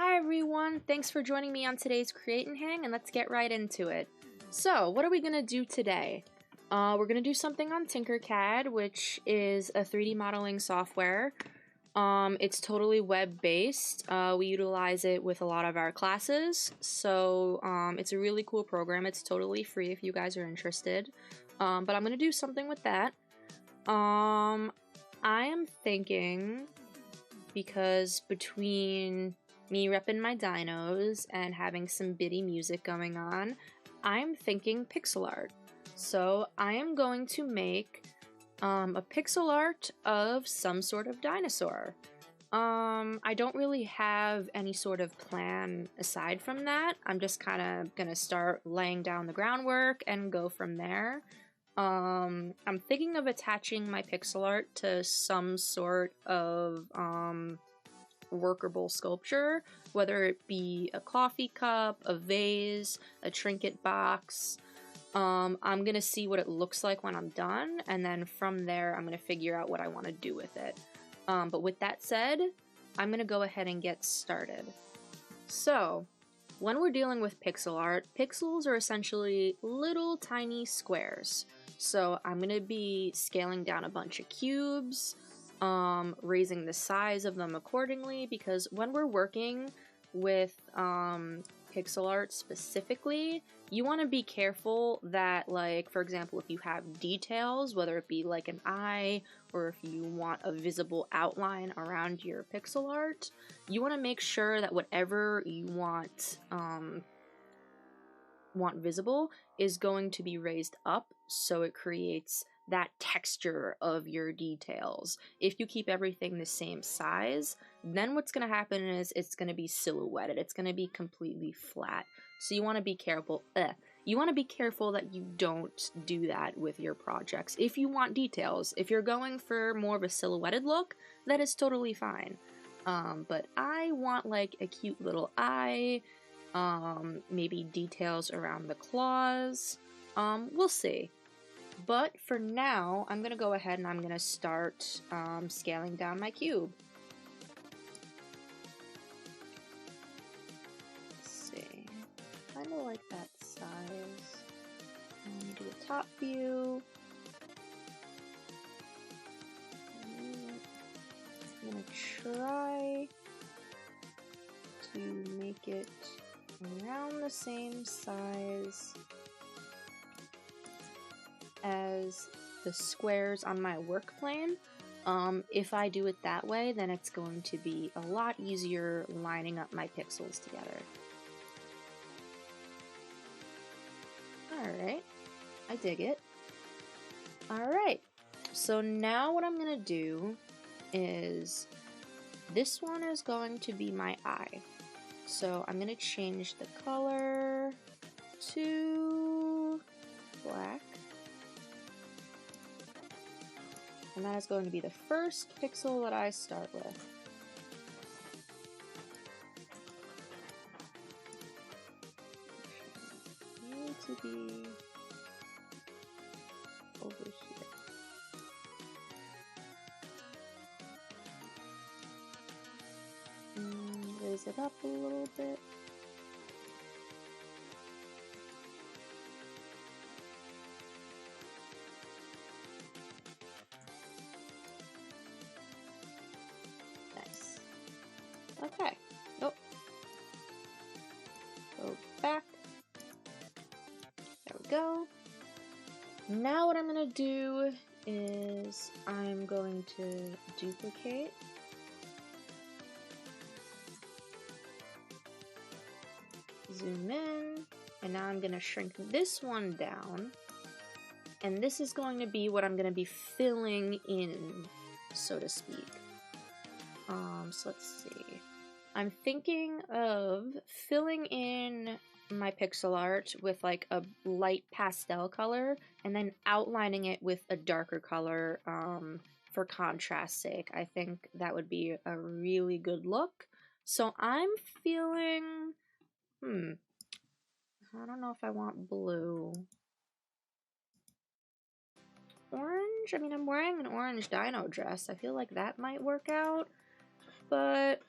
Hi everyone, thanks for joining me on today's Create and Hang, and let's get right into it. So, what are we going to do today? We're going to do something on Tinkercad, which is a 3D modeling software. It's totally web-based. We utilize it with a lot of our classes, so it's a really cool program. It's totally free if you guys are interested. But I'm going to do something with that. I am thinking, because between me repping my dinos and having some bitty music going on, I'm thinking pixel art. So I am going to make a pixel art of some sort of dinosaur. I don't really have any sort of plan aside from that. I'm just kind of gonna start laying down the groundwork and go from there. I'm thinking of attaching my pixel art to some sort of workable sculpture, whether it be a coffee cup, a vase, a trinket box. I'm gonna see what it looks like when I'm done, and then from there I'm gonna figure out what I want to do with it. But with that said, I'm gonna go ahead and get started. So, when we're dealing with pixel art, pixels are essentially little tiny squares. So I'm gonna be scaling down a bunch of cubes, raising the size of them accordingly, because when we're working with pixel art specifically, you want to be careful that, like, for example, if you have details, whether it be like an eye or if you want a visible outline around your pixel art, you want to make sure that whatever you want visible is going to be raised up so it creates that texture of your details. If you keep everything the same size, then what's going to happen is it's going to be silhouetted. It's going to be completely flat. So you want to be careful. You want to be careful that you don't do that with your projects. If you want details, if you're going for more of a silhouetted look, that is totally fine. But I want like a cute little eye, maybe details around the claws. We'll see. But for now, I'm going to go ahead and I'm going to start scaling down my cube. Let's see. Kind of like that size. I'm going to do a top view. I'm going to try to make it around the same size as the squares on my work plane. If I do it that way, then it's going to be a lot easier lining up my pixels together. Alright, I dig it. Alright, so now what I'm gonna do is, this one is going to be my eye. So I'm gonna change the color to black. And that is going to be the first pixel that I start with. Need to be over here. Raise it up a little bit. Okay. Oh. Go back. There we go. Now what I'm going to do is I'm going to duplicate. Zoom in. And now I'm going to shrink this one down. And this is going to be what I'm going to be filling in, so to speak. So let's see. I'm thinking of filling in my pixel art with like a light pastel color and then outlining it with a darker color for contrast's sake. I think that would be a really good look. So I'm feeling, I don't know if I want blue. Orange? I mean, I'm wearing an orange dino dress. I feel like that might work out. But,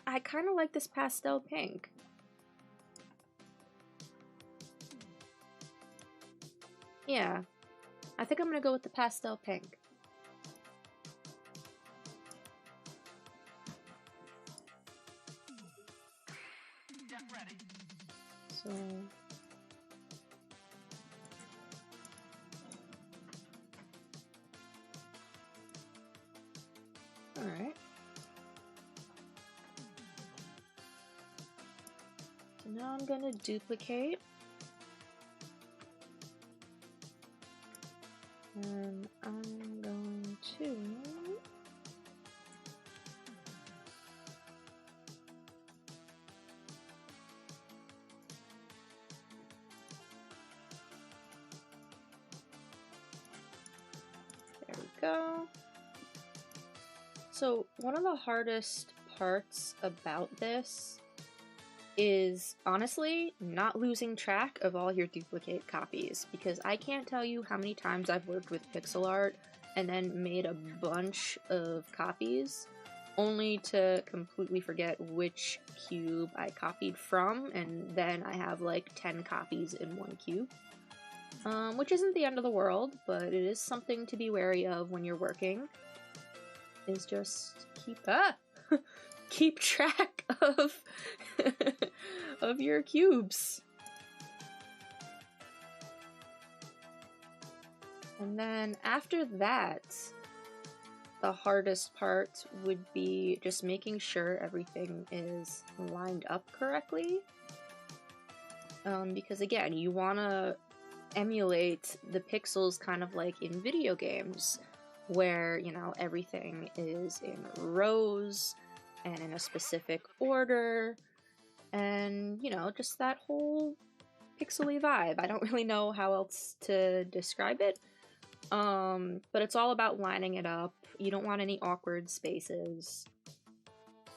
I kind of like this pastel pink. Yeah, I think I'm gonna go with the pastel pink. So... Alright. So now I'm gonna duplicate. And I'm going to... There we go. So one of the hardest parts about this is honestly not losing track of all your duplicate copies, because I can't tell you how many times I've worked with pixel art and then made a bunch of copies only to completely forget which cube I copied from, and then I have like 10 copies in one cube. Which isn't the end of the world, but it is something to be wary of when you're working. Is just keep track of of your cubes. And then after that, the hardest part would be just making sure everything is lined up correctly. Because again, you want to emulate the pixels kind of like in video games, where, you know, everything is in rows and in a specific order, and, you know, just that whole pixely vibe. I don't really know how else to describe it, but it's all about lining it up. You don't want any awkward spaces,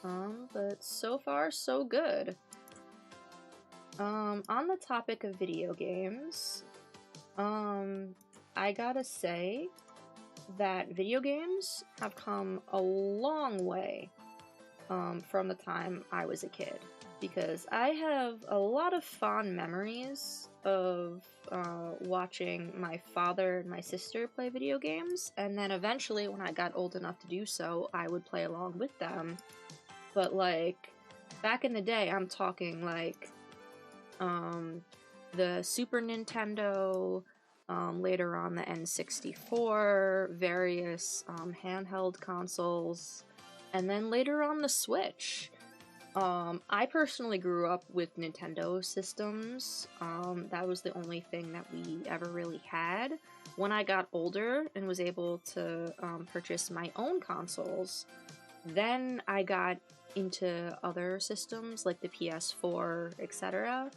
but so far so good. On the topic of video games, I gotta say that video games have come a long way from the time I was a kid, because I have a lot of fond memories of watching my father and my sister play video games, and then eventually when I got old enough to do so, I would play along with them. But like, back in the day, I'm talking like the Super Nintendo, later on the N64, various handheld consoles, and then later on the Switch. I personally grew up with Nintendo systems. That was the only thing that we ever really had. When I got older and was able to purchase my own consoles, then I got into other systems like the PS4, etc.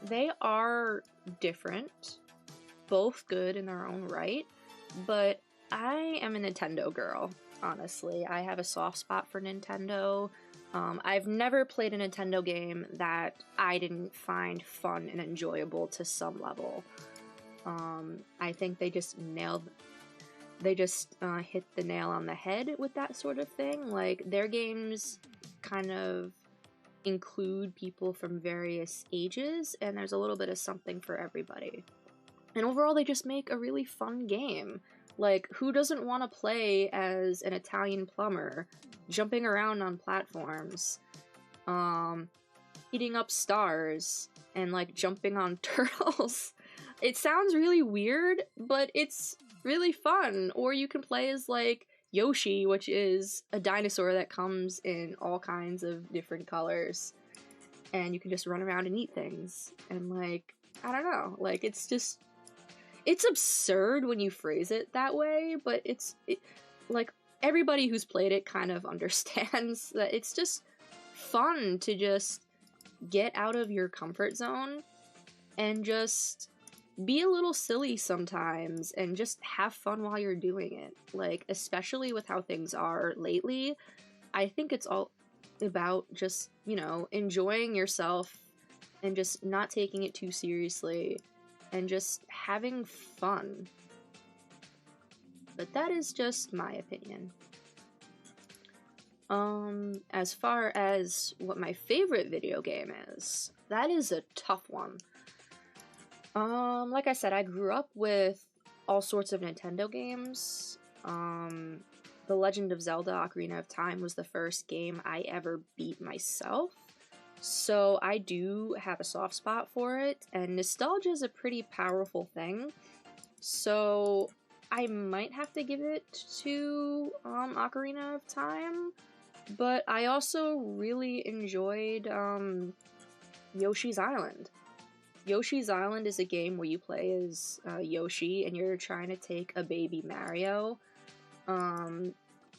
They are different, both good in their own right, but I am a Nintendo girl, honestly. I have a soft spot for Nintendo. I've never played a Nintendo game that I didn't find fun and enjoyable to some level. I think they just hit the nail on the head with that sort of thing. Like, their games kind of include people from various ages, and there's a little bit of something for everybody. And overall, they just make a really fun game. Like, who doesn't want to play as an Italian plumber, jumping around on platforms, eating up stars, and like jumping on turtles? It sounds really weird, but it's really fun. Or you can play as like Yoshi, which is a dinosaur that comes in all kinds of different colors, and you can just run around and eat things. And like, I don't know, like, it's absurd when you phrase it that way, but like, everybody who's played it kind of understands that it's just fun to just get out of your comfort zone and just be a little silly sometimes and just have fun while you're doing it. Like, especially with how things are lately, I think it's all about just, you know, enjoying yourself and just not taking it too seriously and just having fun. But that is just my opinion. As far as what my favorite video game is, that is a tough one. Like I said, I grew up with all sorts of Nintendo games. The Legend of Zelda Ocarina of Time was the first game I ever beat myself. So I do have a soft spot for it, and nostalgia is a pretty powerful thing. So I might have to give it to Ocarina of Time, but I also really enjoyed Yoshi's Island. Yoshi's Island is a game where you play as Yoshi, and you're trying to take a baby Mario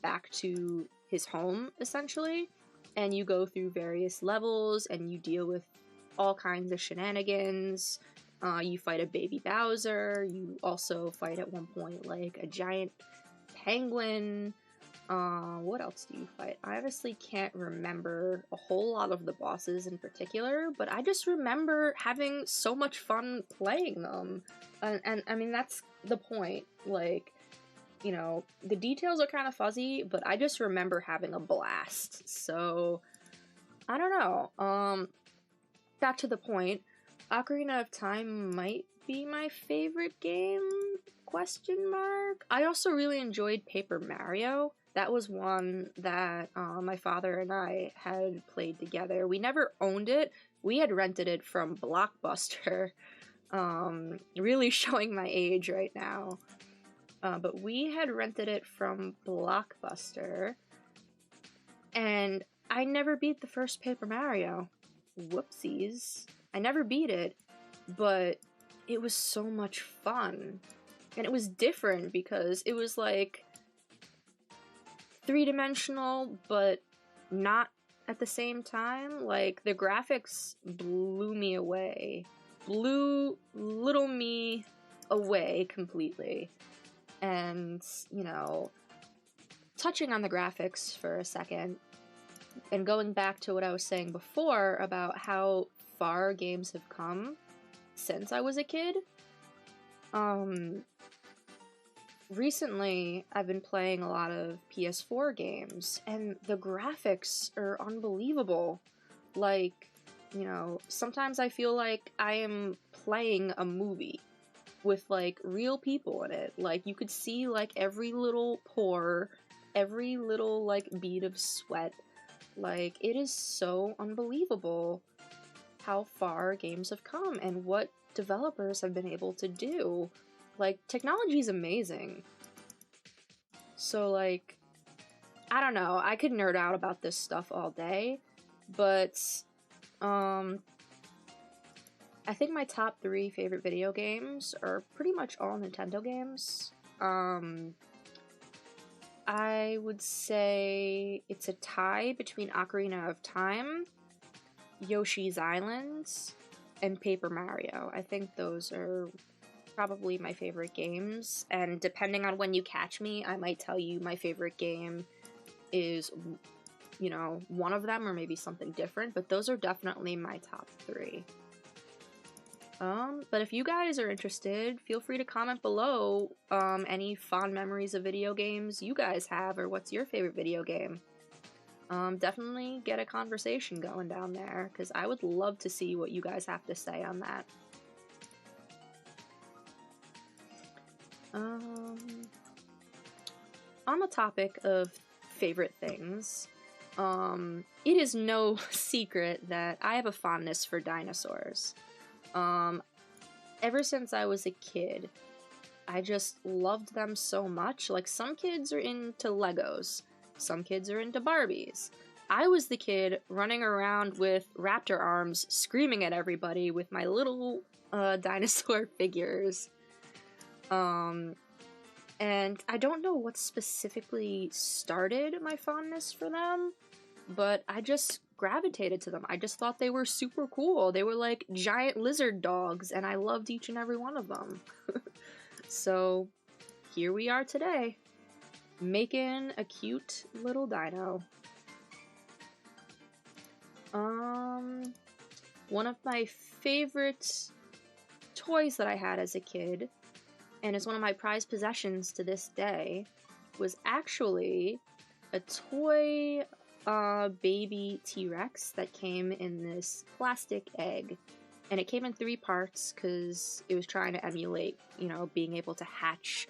back to his home, essentially. And you go through various levels, and you deal with all kinds of shenanigans. You fight a baby Bowser. You also fight at one point, like, a giant penguin. What else do you fight? I honestly can't remember a whole lot of the bosses in particular, but I just remember having so much fun playing them. And I mean, that's the point. Like, you know, the details are kind of fuzzy, but I just remember having a blast. So, I don't know. Back to the point, Ocarina of Time might be my favorite game? Question mark. I also really enjoyed Paper Mario. That was one that my father and I had played together. We never owned it. We had rented it from Blockbuster. Really showing my age right now. But we had rented it from Blockbuster, and I never beat the first Paper Mario. Whoopsies. I never beat it, but it was so much fun. And it was different because it was like three-dimensional, but not at the same time. Like, the graphics blew me away. Blew little me away completely. And, you know, touching on the graphics for a second, and going back to what I was saying before about how far games have come since I was a kid, recently I've been playing a lot of PS4 games, and the graphics are unbelievable. Like, you know, sometimes I feel like I am playing a movie with, like, real people in it. Like, you could see, like, every little pore, every little, like, bead of sweat. Like, it is so unbelievable how far games have come and what developers have been able to do. Like, technology is amazing. So, like, I don't know, I could nerd out about this stuff all day, but, I think my top 3 favorite video games are pretty much all Nintendo games. I would say it's a tie between Ocarina of Time, Yoshi's Island, and Paper Mario. I think those are probably my favorite games, and depending on when you catch me, I might tell you my favorite game is, you know, one of them or maybe something different, but those are definitely my top 3. But if you guys are interested, feel free to comment below any fond memories of video games you guys have, or what's your favorite video game. Definitely get a conversation going down there, because I would love to see what you guys have to say on that. On the topic of favorite things, it is no secret that I have a fondness for dinosaurs. Ever since I was a kid, I just loved them so much. Like, some kids are into Legos, some kids are into Barbies. I was the kid running around with raptor arms, screaming at everybody with my little dinosaur figures. And I don't know what specifically started my fondness for them, but I just gravitated to them. I just thought they were super cool. They were like giant lizard dogs, and I loved each and every one of them. So here we are today, making a cute little dino. One of my favorite toys that I had as a kid, and it's one of my prized possessions to this day, was actually a toy baby T-Rex that came in this plastic egg. And it came in 3 parts because it was trying to emulate, you know, being able to hatch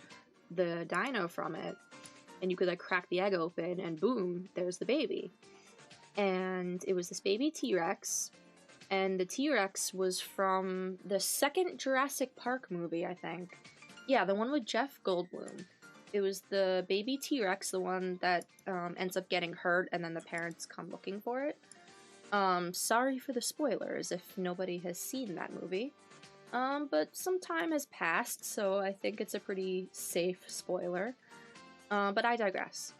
the dino from it. And you could like crack the egg open and boom, there's the baby. And it was this baby T-Rex. And the T-Rex was from the second Jurassic Park movie, I think. Yeah, the one with Jeff Goldblum. It was the baby T-Rex, the one that ends up getting hurt and then the parents come looking for it. Sorry for the spoilers if nobody has seen that movie. But some time has passed, so I think it's a pretty safe spoiler. But I digress.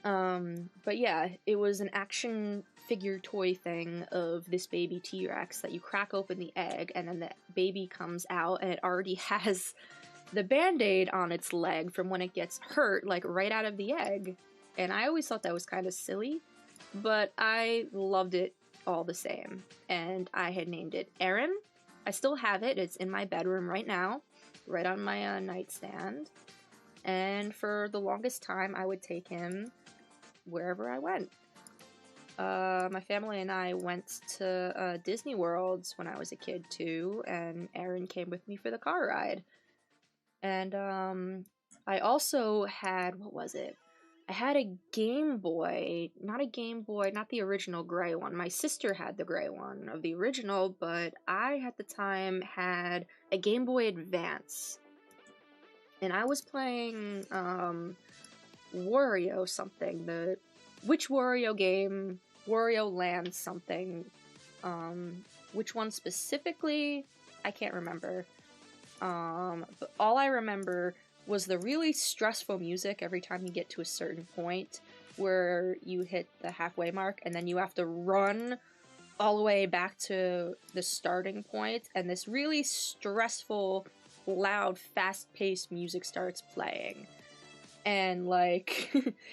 But yeah, it was an action figure toy thing of this baby T-Rex that you crack open the egg and then the baby comes out and it already has the band-aid on its leg from when it gets hurt, like right out of the egg. And I always thought that was kind of silly, but I loved it all the same. And I had named it Aaron. I still have it. It's in my bedroom right now, right on my nightstand. And for the longest time, I would take him wherever I went. My family and I went to Disney World when I was a kid too, and Aaron came with me for the car ride. And I also had, what was it? I had a Game Boy, not the original gray one. My sister had the gray one of the original, but I at the time had a Game Boy Advance. And I was playing Wario something, which Wario game, Wario Land something, which one specifically, I can't remember, but all I remember was the really stressful music every time you get to a certain point where you hit the halfway mark and then you have to run all the way back to the starting point, and this really stressful, loud, fast-paced music starts playing. And, like,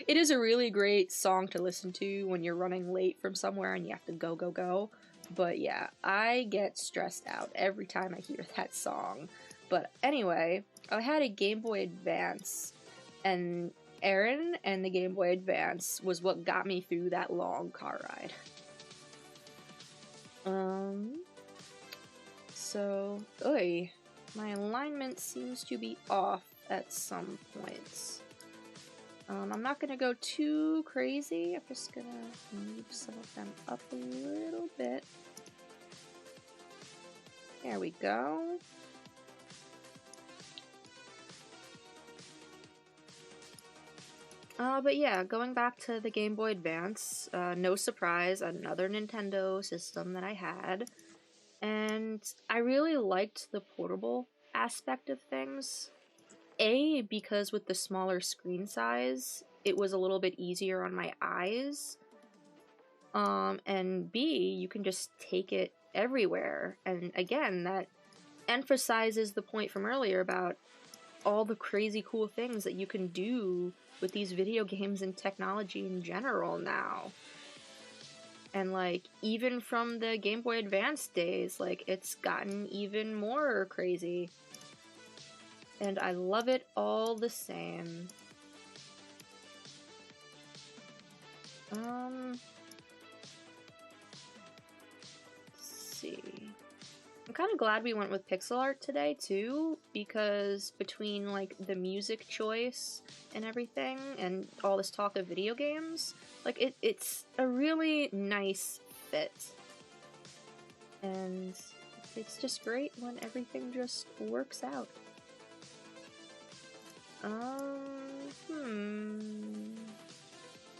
it is a really great song to listen to when you're running late from somewhere and you have to go, go, go. But yeah, I get stressed out every time I hear that song. But anyway, I had a Game Boy Advance, and Aaron and the Game Boy Advance was what got me through that long car ride. So, my alignment seems to be off at some points. I'm not gonna go too crazy, I'm just gonna move some of them up a little bit. There we go. But yeah, going back to the Game Boy Advance, no surprise, another Nintendo system that I had. And I really liked the portable aspect of things. A, because with the smaller screen size, it was a little bit easier on my eyes. And B, you can just take it everywhere. And again, that emphasizes the point from earlier about all the crazy cool things that you can do with these video games and technology in general now. And like, even from the Game Boy Advance days, like, it's gotten even more crazy. And I love it all the same. Let's see. I'm kind of glad we went with pixel art today, too, because between, like, the music choice and everything, and all this talk of video games, like, it's a really nice fit. And it's just great when everything just works out.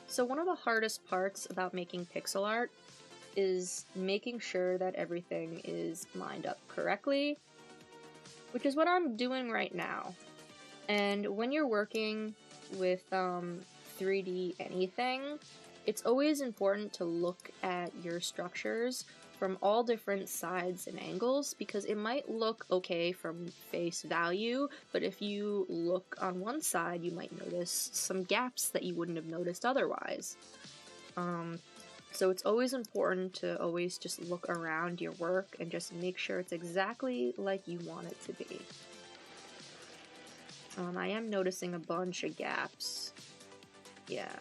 So one of the hardest parts about making pixel art is making sure that everything is lined up correctly, which is what I'm doing right now. And when you're working with 3D anything, it's always important to look at your structures from all different sides and angles, because it might look okay from face value, but if you look on one side, you might notice some gaps that you wouldn't have noticed otherwise. So it's always important to always just look around your work and just make sure it's exactly like you want it to be. I am noticing a bunch of gaps. Yeah.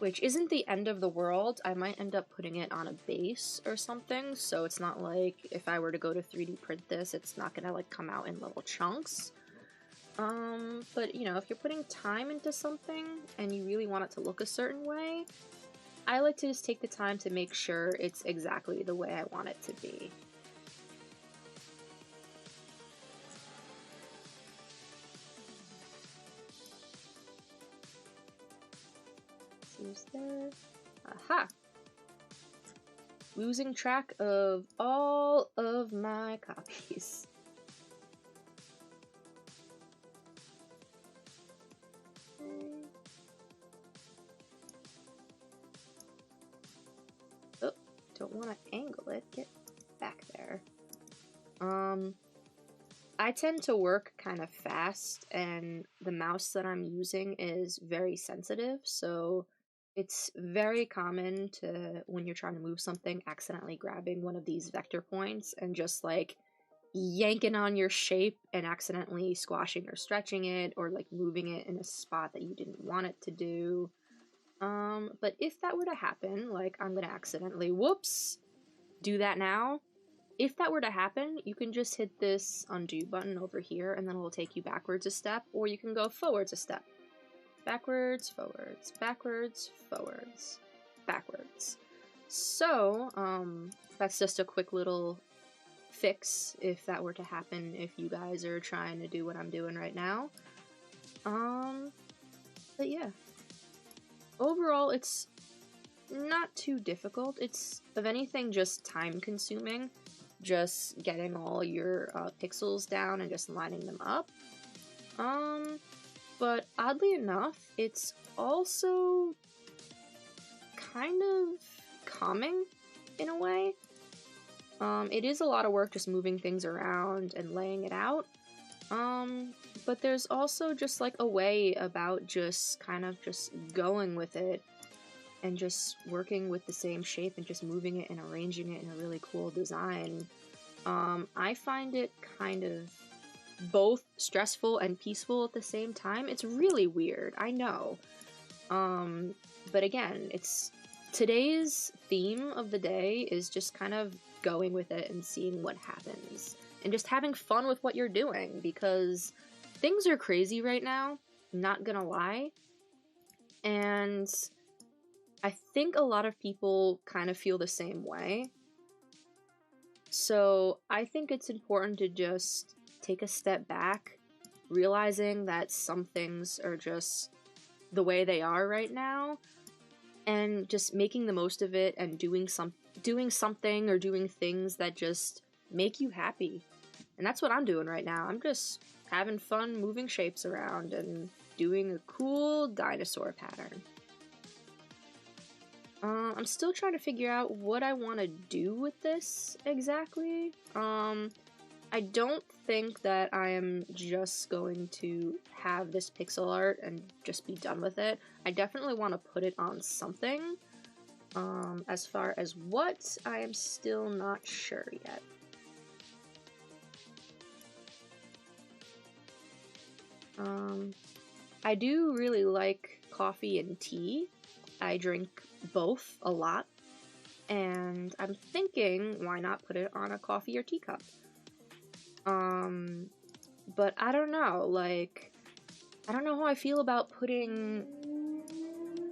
which isn't the end of the world. I might end up putting it on a base or something, so it's not like if I were to go to 3D print this, it's not gonna like come out in little chunks. But you know, if you're putting time into something and you really want it to look a certain way, I like to just take the time to make sure it's exactly the way I want it to be. Who's there? Aha! Losing track of all of my copies. Oh, don't want to angle it. Get back there. I tend to work kind of fast, and the mouse that I'm using is very sensitive, so it's very common to, when you're trying to move something, accidentally grabbing one of these vector points and just like yanking on your shape and accidentally squashing or stretching it, or like moving it in a spot that you didn't want it to do. But if that were to happen, like I'm gonna accidentally, whoops, do that now. If that were to happen, you can just hit this undo button over here and then it'll take you backwards a step, or you can go forwards a step. Backwards, forwards, backwards, forwards, backwards. So, that's just a quick little fix if that were to happen if you guys are trying to do what I'm doing right now. But yeah. Overall, it's not too difficult. It's, if anything, just time consuming. Just getting all your pixels down and just lining them up. But oddly enough, it's also kind of calming in a way. It is a lot of work just moving things around and laying it out. But there's also just like a way about just kind of just going with it and just working with the same shape and just moving it and arranging it in a really cool design. I find it kind of both stressful and peaceful at the same time. It's really weird, I know. But again, it's today's theme of the day is just kind of going with it and seeing what happens and just having fun with what you're doing, because things are crazy right now, not gonna lie. And I think a lot of people kind of feel the same way. So I think it's important to just take a step back, realizing that some things are just the way they are right now, and just making the most of it and doing something or doing things that just make you happy. And that's what I'm doing right now. I'm just having fun moving shapes around and doing a cool dinosaur pattern. I'm still trying to figure out what I want to do with this exactly. I don't think that I am just going to have this pixel art and just be done with it. I definitely want to put it on something. As far as what, I am still not sure yet. I do really like coffee and tea. I drink both a lot, and I'm thinking, why not put it on a coffee or teacup? But I don't know, like, I don't know how I feel about putting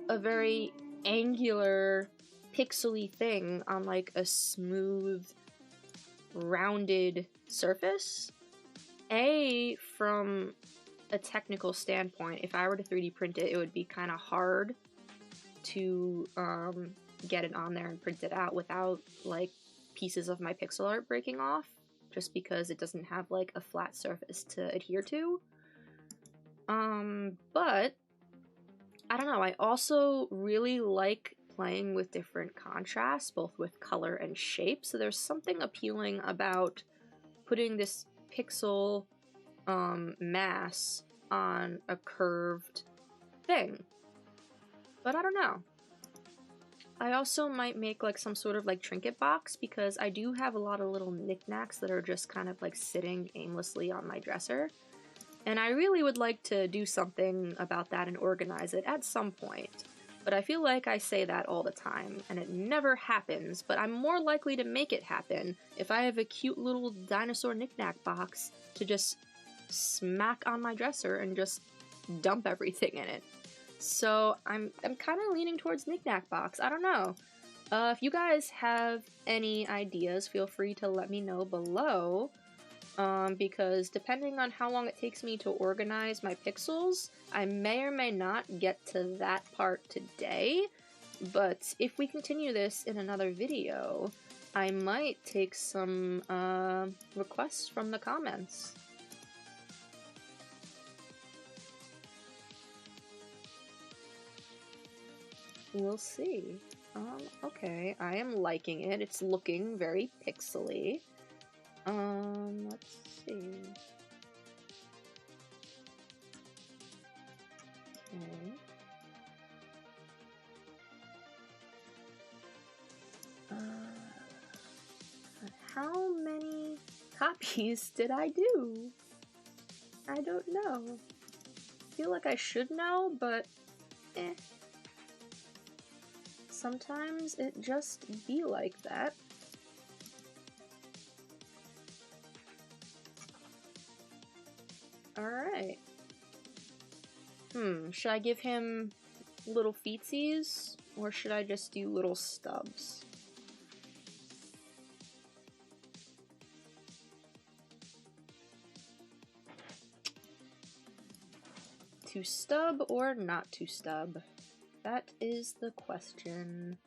a very angular, pixely thing on, like, a smooth, rounded surface. From a technical standpoint, if I were to 3D print it, it would be kind of hard to get it on there and print it out without like pieces of my pixel art breaking off, just because it doesn't have like a flat surface to adhere to. But I don't know, I also really like playing with different contrasts, both with color and shape, so there's something appealing about putting this pixel mass on a curved thing. But I don't know. I also might make like some sort of like trinket box, because I do have a lot of little knickknacks that are just kind of like sitting aimlessly on my dresser. And I really would like to do something about that and organize it at some point. But I feel like I say that all the time, and it never happens, but I'm more likely to make it happen if I have a cute little dinosaur knick-knack box to just smack on my dresser and just dump everything in it. So I'm kind of leaning towards knick-knack box. I don't know. If you guys have any ideas, feel free to let me know below. Because depending on how long it takes me to organize my pixels, I may or may not get to that part today, but if we continue this in another video, I might take some requests from the comments. We'll see. Okay, I am liking it. It's looking very pixely. Let's see. Okay. How many copies did I do? I don't know. I feel like I should know, but eh. Sometimes it just be like that. Alright. Should I give him little feetsies, or should I just do little stubs? To stub or not to stub? That is the question.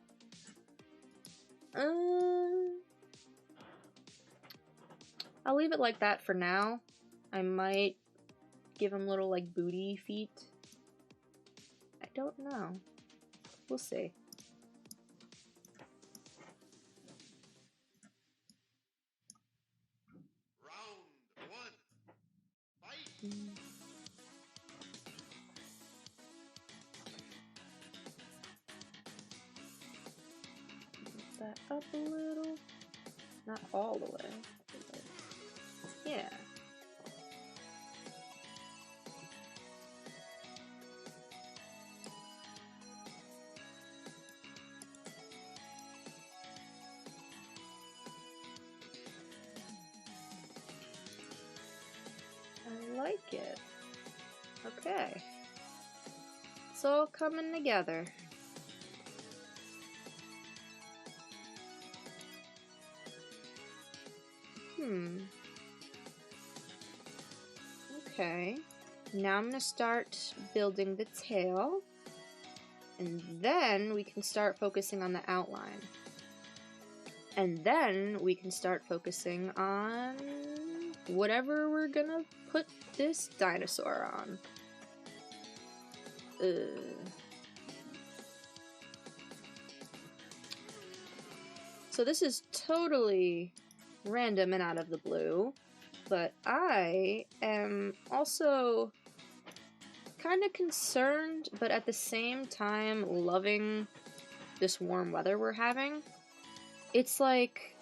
I'll leave it like that for now. I might give him little, like, booty feet. I don't know. We'll see. Round one. Fight. Move that up a little. Not all the way. Yeah. I like it. Okay. It's all coming together. Okay. Now I'm gonna start building the tail, and then we can start focusing on the outline. And then we can start focusing on whatever we're gonna put this dinosaur on. So this is totally random and out of the blue, but I am also kind of concerned, but at the same time loving this warm weather we're having. It's like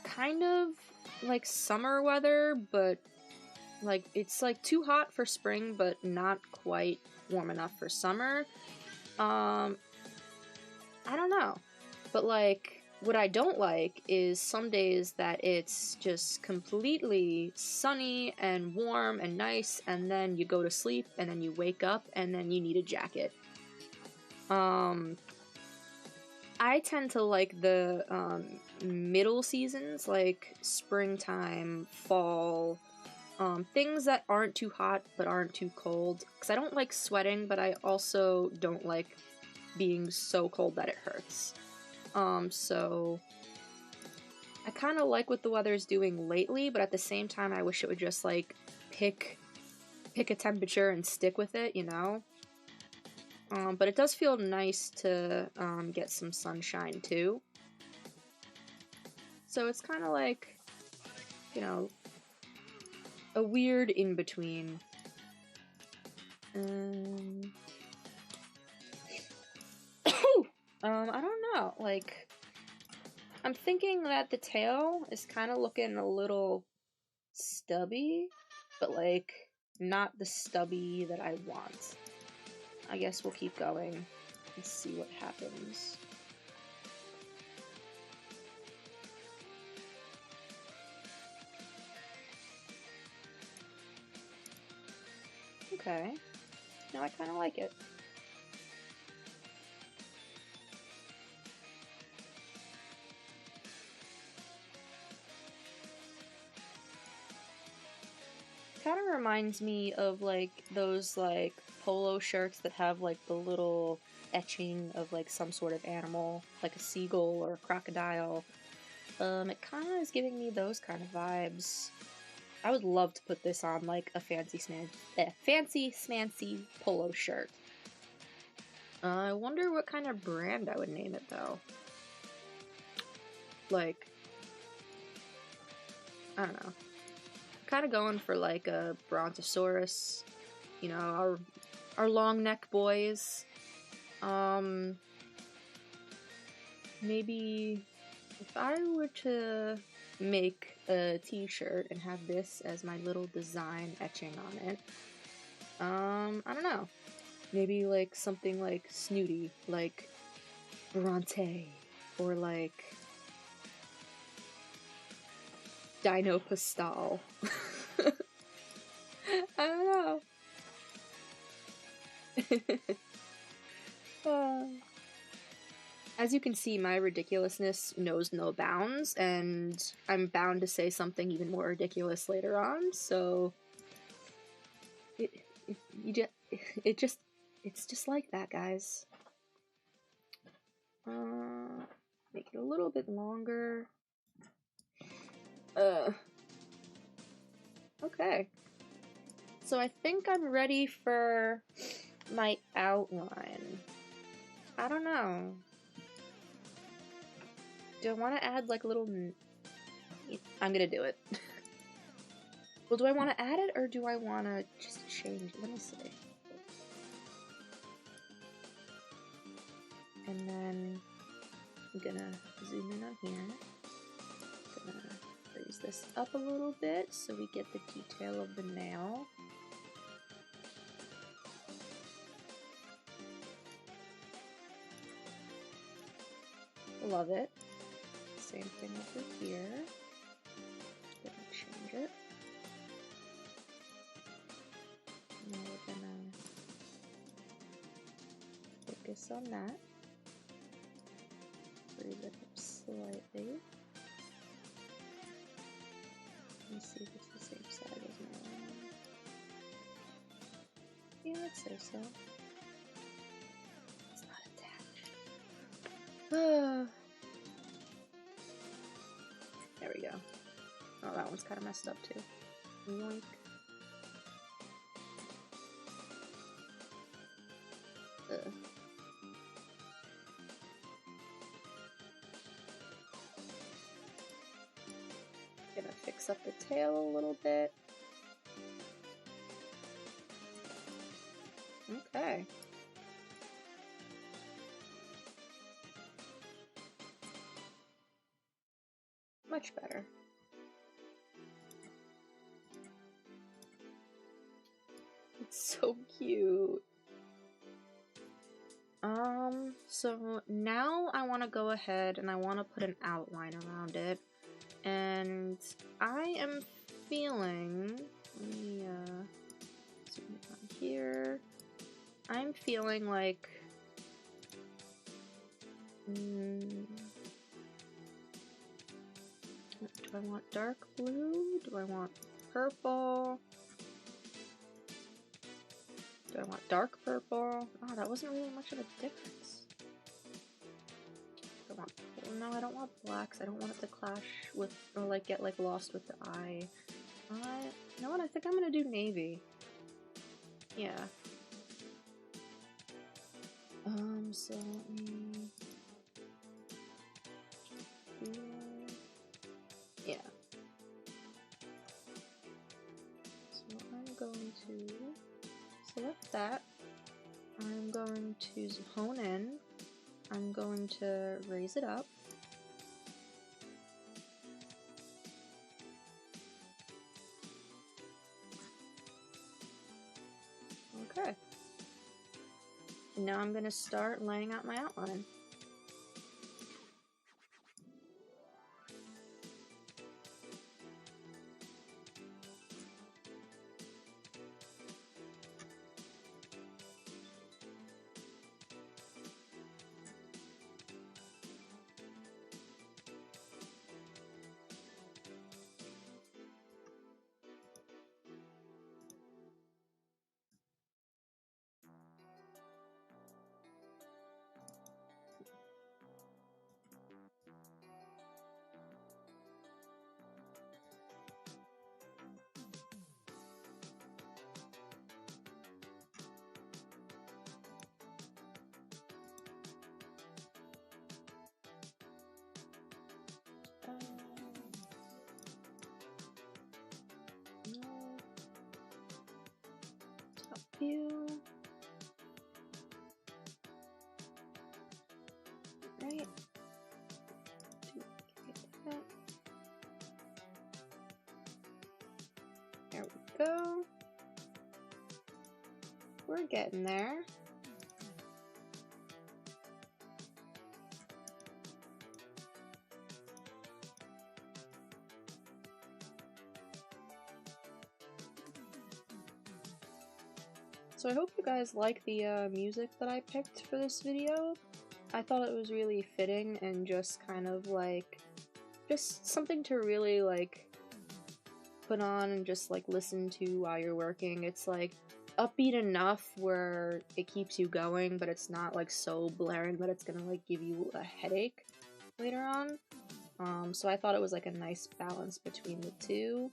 kind of like summer weather, but like it's like too hot for spring, but not quite warm enough for summer. I don't know, but like what I don't like is some days that it's just completely sunny and warm and nice, and then you go to sleep and then you wake up and then you need a jacket. I tend to like the middle seasons, like springtime, fall, things that aren't too hot but aren't too cold, because I don't like sweating, but I also don't like being so cold that it hurts. So I kind of like what the weather's doing lately, but at the same time I wish it would just like pick a temperature and stick with it, you know? But it does feel nice to get some sunshine too. So it's kind of like, you know, a weird in-between. I don't know, like, I'm thinking that the tail is kind of looking a little stubby, but like, not the stubby that I want. I guess we'll keep going and see what happens. Okay. No, I kind of like it. Kind of reminds me of like those like polo shirts that have like the little etching of like some sort of animal, like a seagull or a crocodile. It kind of is giving me those kind of vibes. I would love to put this on like a fancy smancy polo shirt. I wonder what kind of brand I would name it though. Like, I don't know. Kind of going for like a Brontosaurus, you know, our long neck boys. Maybe if I were to make a t-shirt and have this as my little design etching on it, I don't know. Maybe like something like snooty, like Bronte, or like Dino Pastel. I don't know. As you can see, my ridiculousness knows no bounds, and I'm bound to say something even more ridiculous later on, so it's just like that, guys. Make it a little bit longer. Okay. So I think I'm ready for my outline. I don't know. Do I want to add like a little... I'm gonna do it. Well, do I want to add it or do I want to just change it? Let me see. And then I'm gonna zoom in on here. Gonna raise this up a little bit so we get the detail of the nail. Love it. Same thing over here. Gonna change it. Now we're gonna focus on that. Raise it up slightly. Let me see if it's the same side as my one. Yeah, I'd say so. It's not attached. There we go. Oh, that one's kind of messed up too. Yoink. Gonna fix up the tail a little bit. Okay. Much better. It's so cute. So now I want to go ahead and I want to put an outline around it. And I am feeling, let me zoom in on here. I'm feeling like, do I want dark blue? Do I want purple? Do I want dark purple? Oh, that wasn't really much of a difference. Do I want, no, I don't want blacks. I don't want it to clash with, or like get like lost with the eye. You know what? I think I'm gonna do navy. Yeah. So let me... yeah. So I'm going to select that. I'm going to hone in. I'm going to raise it up. Okay. And now I'm gonna start laying out my outline. Top view. Right. There we go. We're getting there. So I hope you guys like the music that I picked for this video. I thought it was really fitting and just kind of like, just something to really like put on and just like listen to while you're working. It's like upbeat enough where it keeps you going, but it's not like so blaring that it's gonna like give you a headache later on. So I thought it was like a nice balance between the two.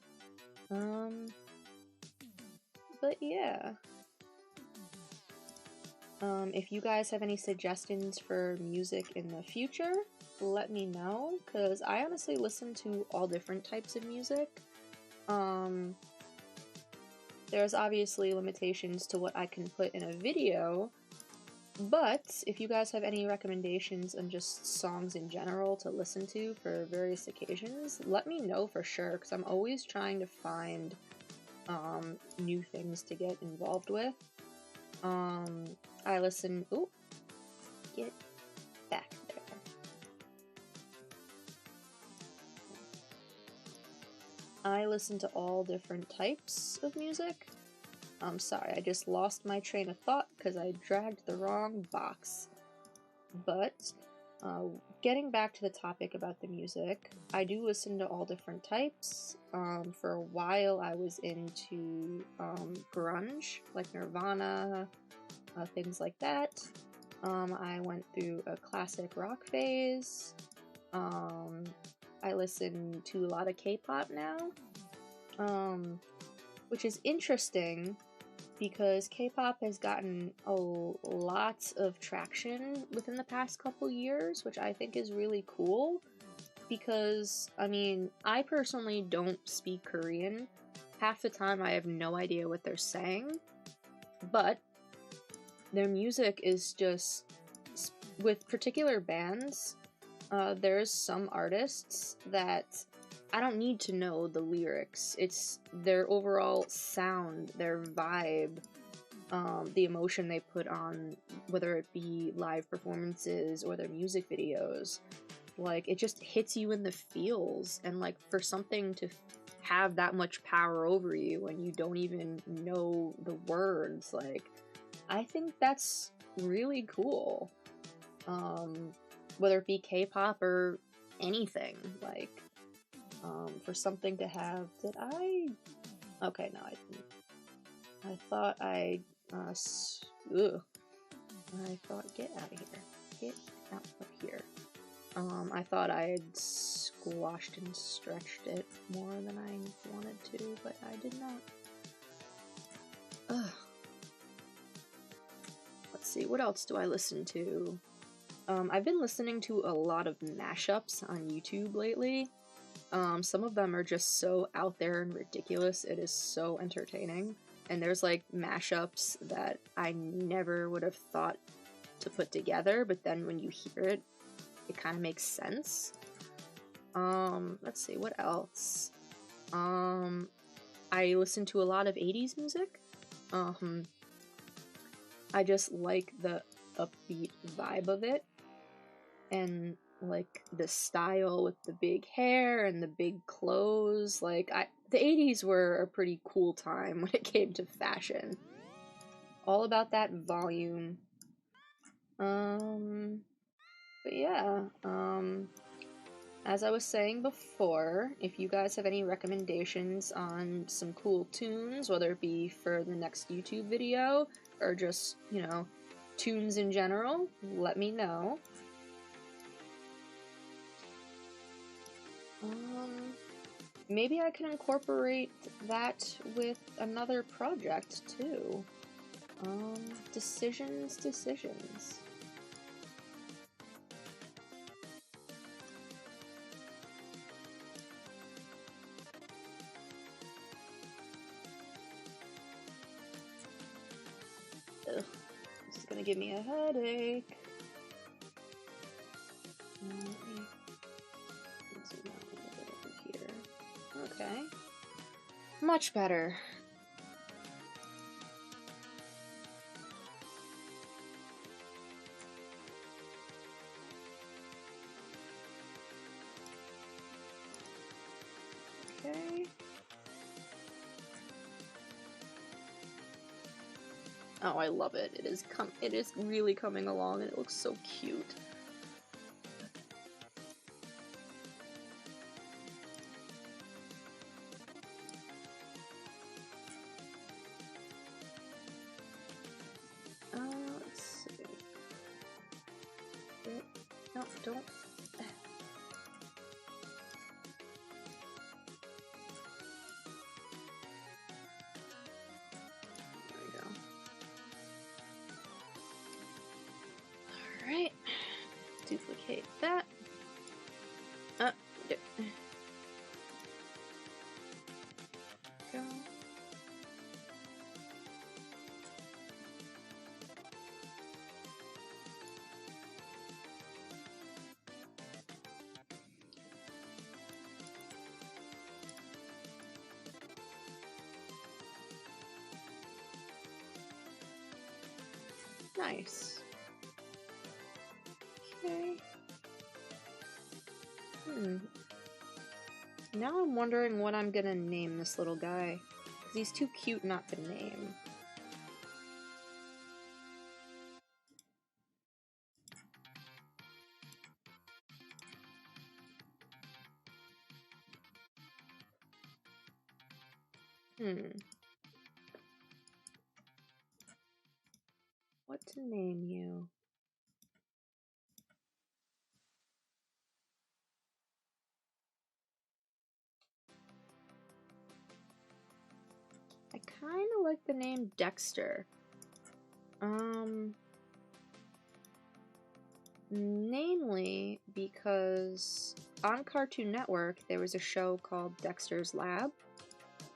But yeah. If you guys have any suggestions for music in the future, let me know, because I honestly listen to all different types of music. There's obviously limitations to what I can put in a video, but if you guys have any recommendations on just songs in general to listen to for various occasions, let me know for sure, because I'm always trying to find new things to get involved with. I listen. Ooh, get back there. I listen to all different types of music. I'm sorry, I just lost my train of thought because I dragged the wrong box. But, getting back to the topic about the music, I do listen to all different types. For a while I was into grunge, like Nirvana, things like that. I went through a classic rock phase. I listen to a lot of K-pop now, which is interesting because K-pop has gotten a lot of traction within the past couple years, which I think is really cool because, I mean, I personally don't speak Korean. Half the time I have no idea what they're saying, but their music is just, with particular bands, there's some artists that I don't need to know the lyrics. It's their overall sound, their vibe, the emotion they put on, whether it be live performances or their music videos. Like, it just hits you in the feels, and like, for something to have that much power over you and you don't even know the words, like, I think that's really cool. Whether it be K-pop or anything, like, for something to have, did I? Okay, no, I didn't. I thought I, I thought, get out of here. Get out of here. I thought I had squashed and stretched it more than I wanted to, but I did not. Ugh. Let's see, what else do I listen to? I've been listening to a lot of mashups on YouTube lately. Some of them are just so out there and ridiculous, it is so entertaining. And there's like mashups that I never would have thought to put together, but then when you hear it, it kind of makes sense. Let's see, what else? I listen to a lot of 80s music. I just like the upbeat vibe of it, and like the style with the big hair and the big clothes. Like, the 80s were a pretty cool time when it came to fashion. All about that volume. But yeah, as I was saying before, if you guys have any recommendations on some cool tunes, whether it be for the next YouTube video or just, you know, tunes in general, let me know. Maybe I can incorporate that with another project too. Decisions. Ugh, this is gonna give me a headache. Zoom out a little bit over here. Okay. Much better. Okay. Oh, I love it. It is really coming along and it looks so cute. Let's see. No, don't. There we go. Alright. Duplicate that. There. Go. Nice. Okay. Now I'm wondering what I'm gonna name this little guy. Because he's too cute not to name. What to name you? I kind of like the name Dexter. Namely because on Cartoon Network there was a show called Dexter's Lab,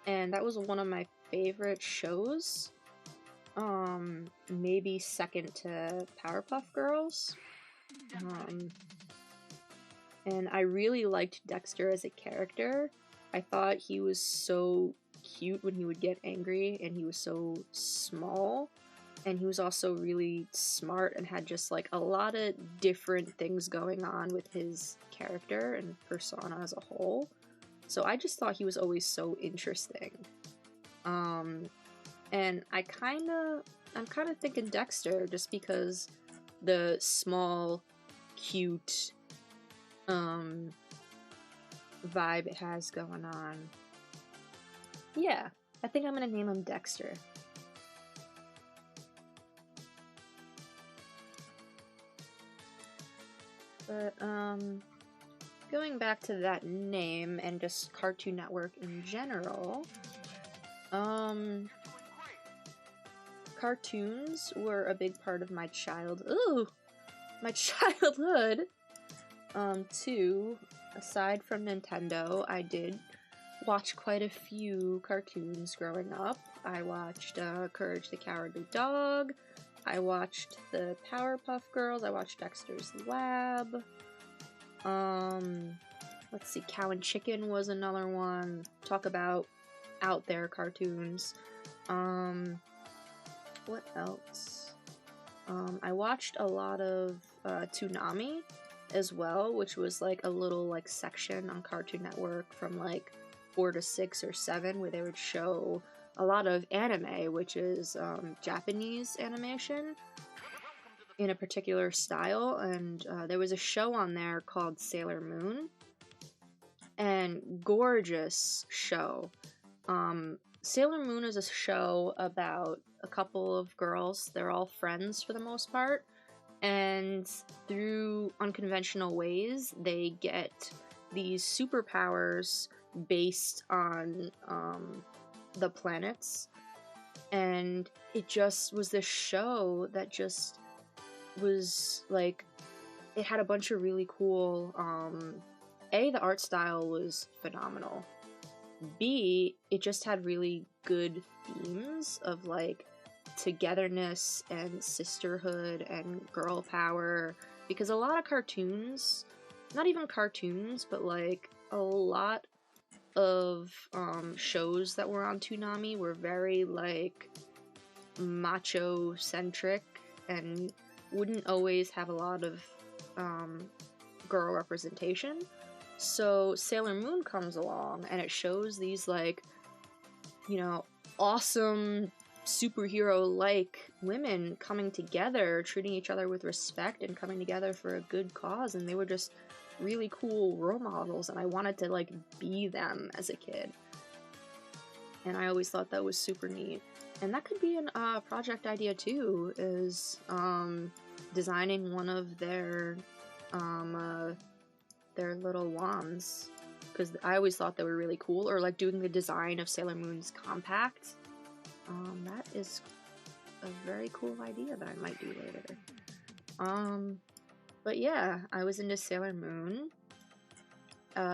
and that was one of my favorite shows. Maybe second to Powerpuff Girls. And I really liked Dexter as a character. I thought he was so cute when he would get angry, and he was so small, and he was also really smart and had just like a lot of different things going on with his character and persona as a whole. So I just thought he was always so interesting. And I'm kind of thinking Dexter just because the small, cute, vibe it has going on. Yeah, I think I'm gonna name him Dexter. But, going back to that name and just Cartoon Network in general, cartoons were a big part of my childhood, too. Aside from Nintendo, I did watch quite a few cartoons growing up. I watched Courage the Cowardly Dog, I watched the Powerpuff Girls, I watched Dexter's Lab, let's see, Cow and Chicken was another one. Talk about out there cartoons. What else? I watched a lot of Toonami as well, which was like a little like section on Cartoon Network from like 4 to 6 or 7, where they would show a lot of anime, which is Japanese animation in a particular style, and there was a show on there called Sailor Moon, and gorgeous show. Sailor Moon is a show about a couple of girls. They're all friends for the most part, and through unconventional ways, they get these superpowers based on the planets. And it just was this show that just was like, it had a bunch of really cool, the art style was phenomenal. B, it just had really good themes of like togetherness and sisterhood and girl power, because a lot of cartoons, not even cartoons, but like a lot of shows that were on Toonami were very like macho centric and wouldn't always have a lot of girl representation. So Sailor Moon comes along and it shows these like, you know, awesome superhero-like women coming together, treating each other with respect and coming together for a good cause, and they were just really cool role models, and I wanted to like be them as a kid. And I always thought that was super neat. And that could be a project idea too, is designing one of their little wands, because I always thought they were really cool, or like doing the design of Sailor Moon's compact. That is a very cool idea that I might do later. But yeah, I was into Sailor Moon.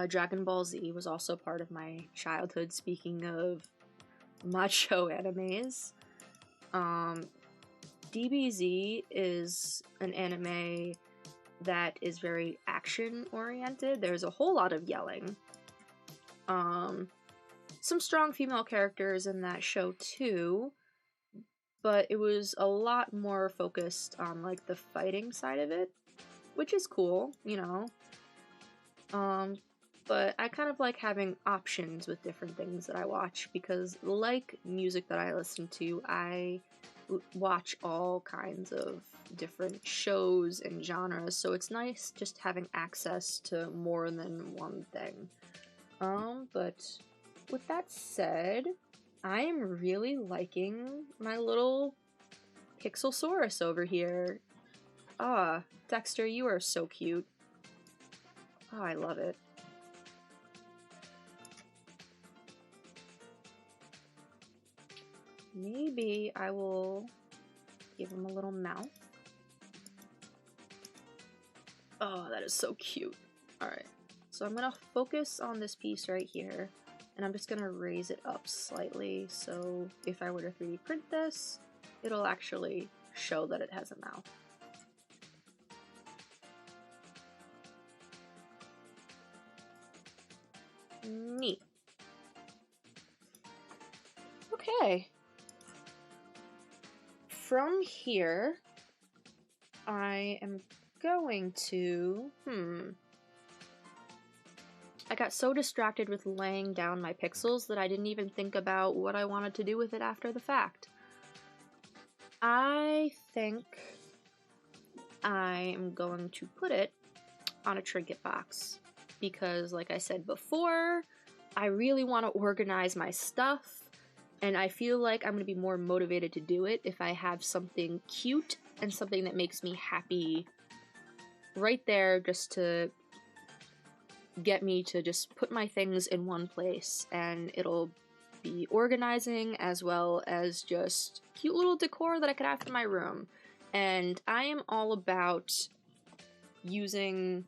Dragon Ball Z was also part of my childhood, speaking of macho animes. DBZ is an anime that is very action-oriented. There's a whole lot of yelling. Some strong female characters in that show too, but it was a lot more focused on like the fighting side of it, which is cool, you know. But I kind of like having options with different things that I watch, because like music that I listen to, I watch all kinds of different shows and genres, so it's nice just having access to more than one thing. But with that said, I am really liking my little Pixelsaurus over here. Ah, Dexter, you are so cute. Oh, I love it. Maybe I will give him a little mouth. Oh, that is so cute. Alright, so I'm gonna focus on this piece right here, and I'm just gonna raise it up slightly, so if I were to 3D print this, it'll actually show that it has a mouth. Neat. Okay. From here, I am going to... I got so distracted with laying down my pixels that I didn't even think about what I wanted to do with it after the fact. I think I am going to put it on a trinket box, because like I said before, I really want to organize my stuff, and I feel like I'm going to be more motivated to do it if I have something cute and something that makes me happy right there, just to get me to just put my things in one place, and it'll be organizing as well as just cute little decor that I could have in my room. And I am all about using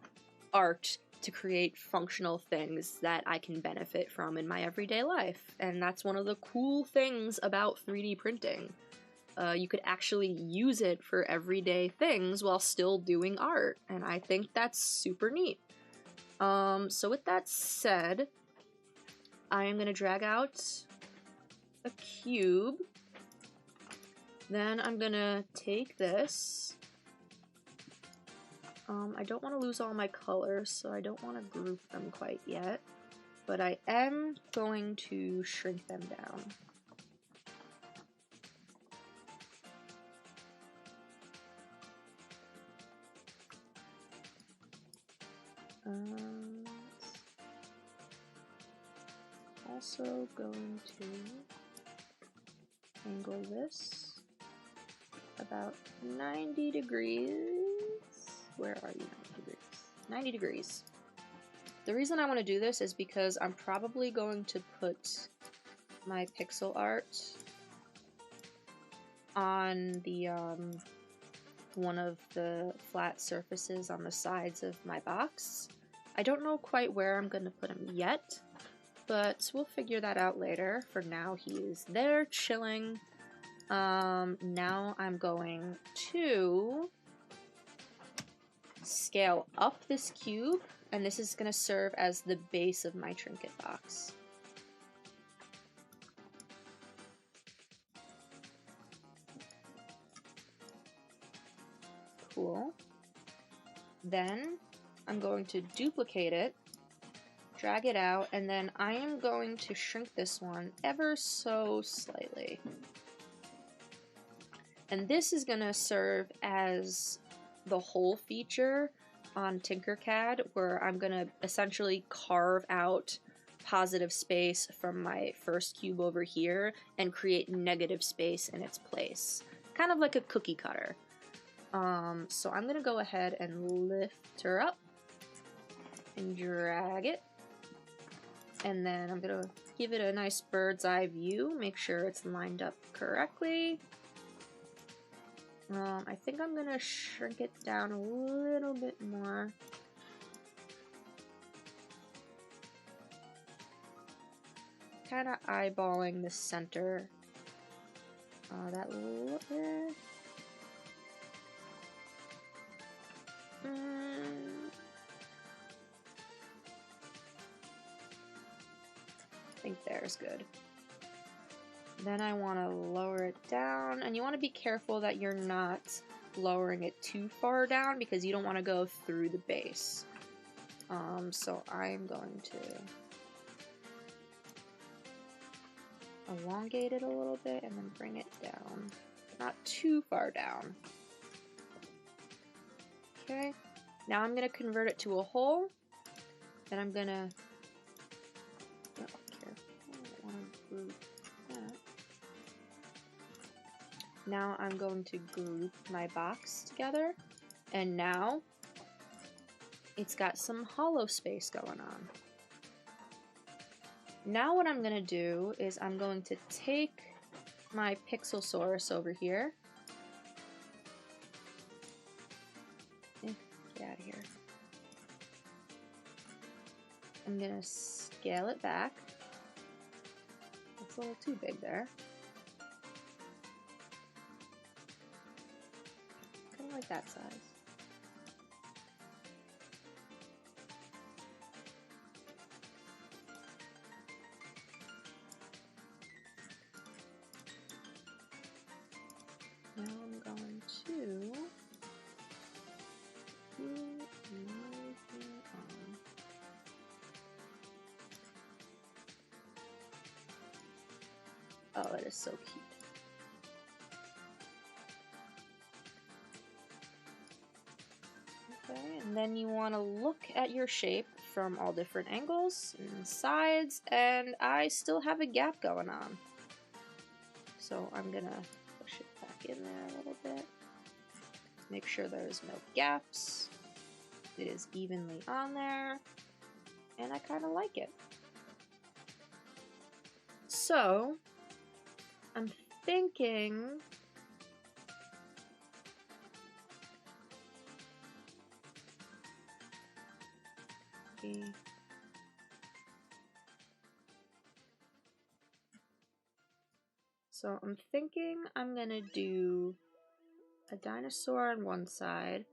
art to create functional things that I can benefit from in my everyday life, and that's one of the cool things about 3D printing. You could actually use it for everyday things while still doing art, and I think that's super neat. So with that said, I am going to drag out a cube. Then I'm going to take this I don't want to lose all my colors, so I don't want to group them quite yet, but I am going to shrink them down. Also going to angle this about 90 degrees. Where are you? 90 degrees. 90 degrees. The reason I want to do this is because I'm probably going to put my pixel art on the one of the flat surfaces on the sides of my box. I don't know quite where I'm going to put him yet, but we'll figure that out later. For now, he is there chilling. Now I'm going to scale up this cube, and this is going to serve as the base of my trinket box. Cool. Then I'm going to duplicate it, drag it out, and then I am going to shrink this one ever so slightly. And this is going to serve as the whole feature on Tinkercad, where I'm going to essentially carve out positive space from my first cube over here and create negative space in its place. Kind of like a cookie cutter. So I'm going to go ahead and lift her up and drag it. And then I'm going to give it a nice bird's eye view, make sure it's lined up correctly. I think I'm gonna shrink it down a little bit more. Kind of eyeballing the center. That little bit. I think there's good. Then I want to lower it down, and you want to be careful that you're not lowering it too far down because you don't want to go through the base. So I'm going to elongate it a little bit and then bring it down. Not too far down. Okay, now I'm going to convert it to a hole, and I'm going to... Oh, careful. I don't want to group that. Now I'm going to group my box together, and now it's got some hollow space going on. Now what I'm going to do is I'm going to take my Pixelsaurus over here. Get out of here. I'm going to scale it back. It's a little too big there. Kind of like that size. Now I'm going to oh, it is so cute. Okay, and then you want to look at your shape from all different angles and sides, and I still have a gap going on. So I'm gonna push it back in there a little bit. Make sure there's no gaps. It is evenly on there, and I kind of like it. So I'm thinking I'm gonna do a dinosaur on one side,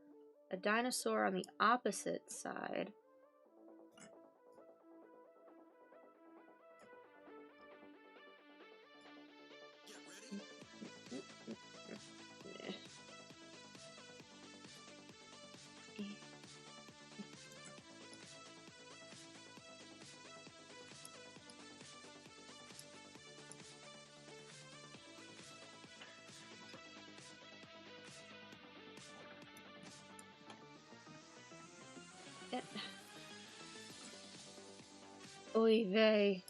a dinosaur on the opposite side. Oy vey.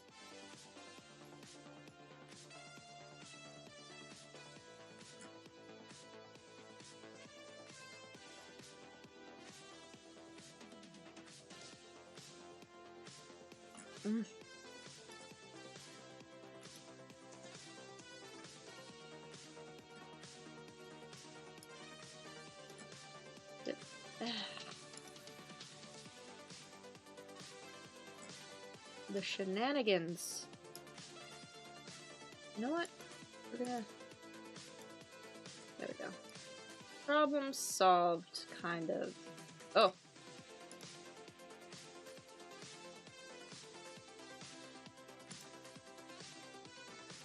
Mm. The shenanigans. You know what? We're gonna... There we go. Problem solved, kind of. Oh.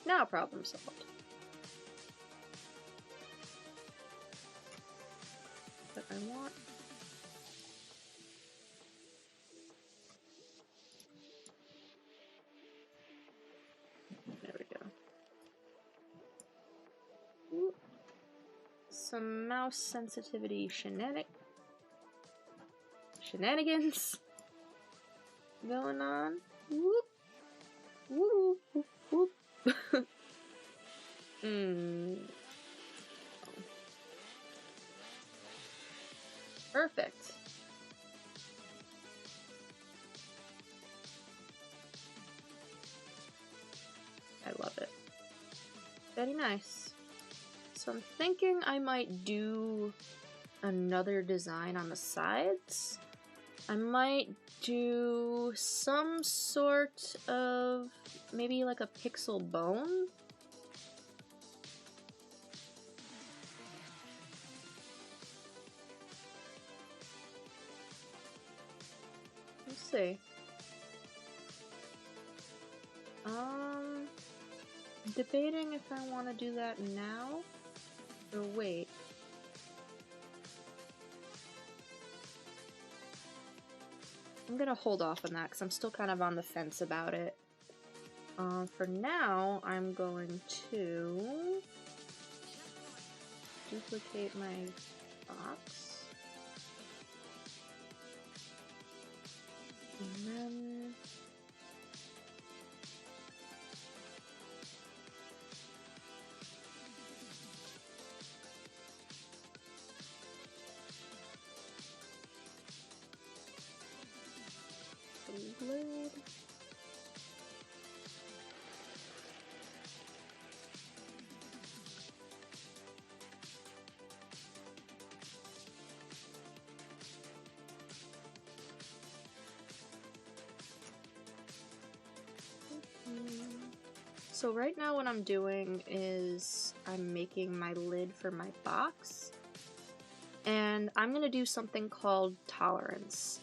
Now problem solved. But I want... There we go. Ooh. Some mouse sensitivity shenanigans going on. Whoop. Whoop, whoop, whoop. Perfect. I love it. Very nice. So I'm thinking I might do another design on the sides. I might do some sort of maybe like a pixel bone. Let's see. Debating if I want to do that now or wait. I'm gonna hold off on that because I'm still kind of on the fence about it. For now, I'm going to duplicate my box. And then... lid. So right now what I'm doing is I'm making my lid for my box, and I'm gonna do something called tolerance.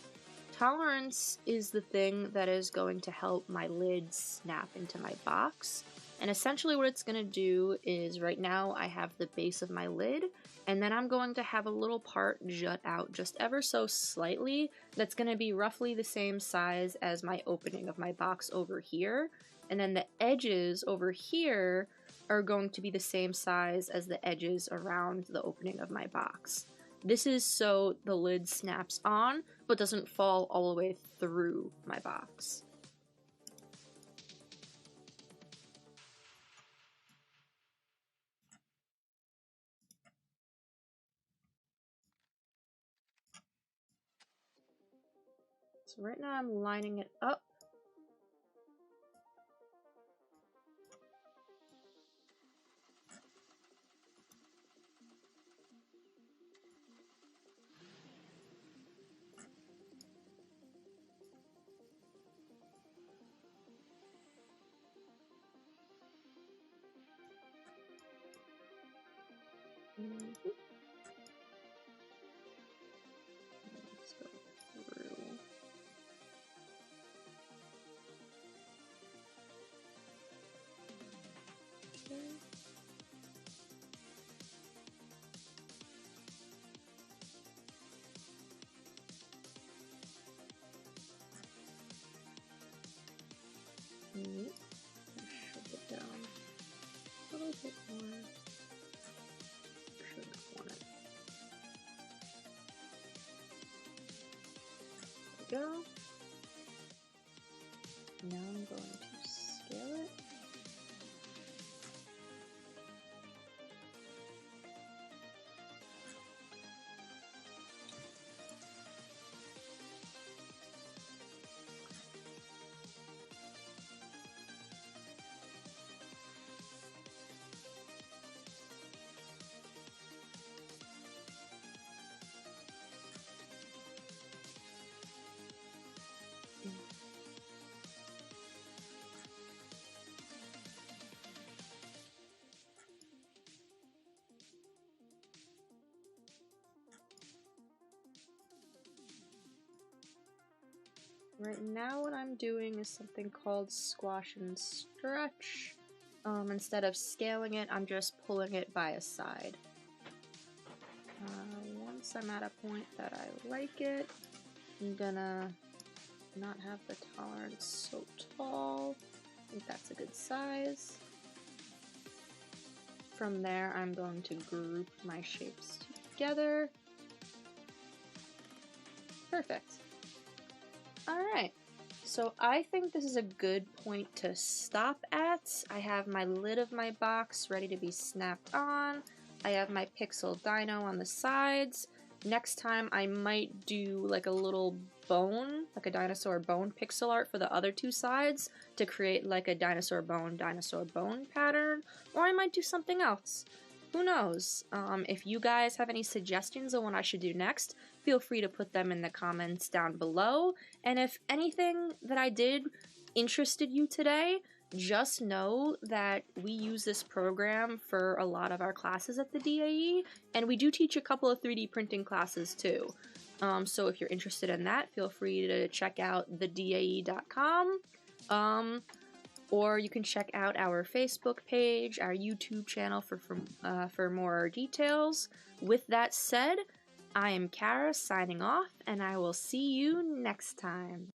Tolerance is the thing that is going to help my lid snap into my box. And essentially what it's going to do is right now I have the base of my lid, and then I'm going to have a little part jut out just ever so slightly that's going to be roughly the same size as my opening of my box over here. And then the edges over here are going to be the same size as the edges around the opening of my box. This is so the lid snaps on, but doesn't fall all the way through my box. So right now I'm lining it up. Let's go through. Okay. Shove it down a little bit more. Should not want it. There we go. Now Right now what I'm doing is something called squash and stretch. Instead of scaling it, I'm just pulling it by a side. Once I'm at a point that I like it, I'm gonna not have the tolerance so tall. I think that's a good size. From there, I'm going to group my shapes together. Perfect. Alright, so I think this is a good point to stop at. I have my lid of my box ready to be snapped on. I have my pixel dino on the sides. Next time I might do like a little bone, like a dinosaur bone pixel art for the other two sides to create like a dinosaur bone pattern, or I might do something else. Who knows? If you guys have any suggestions on what I should do next, feel free to put them in the comments down below. And if anything that I did interested you today, just know that we use this program for a lot of our classes at the DAE, and we do teach a couple of 3D printing classes too. So if you're interested in that, feel free to check out thedae.com. Or you can check out our Facebook page, our YouTube channel for more details. With that said, I am Cara signing off, and I will see you next time.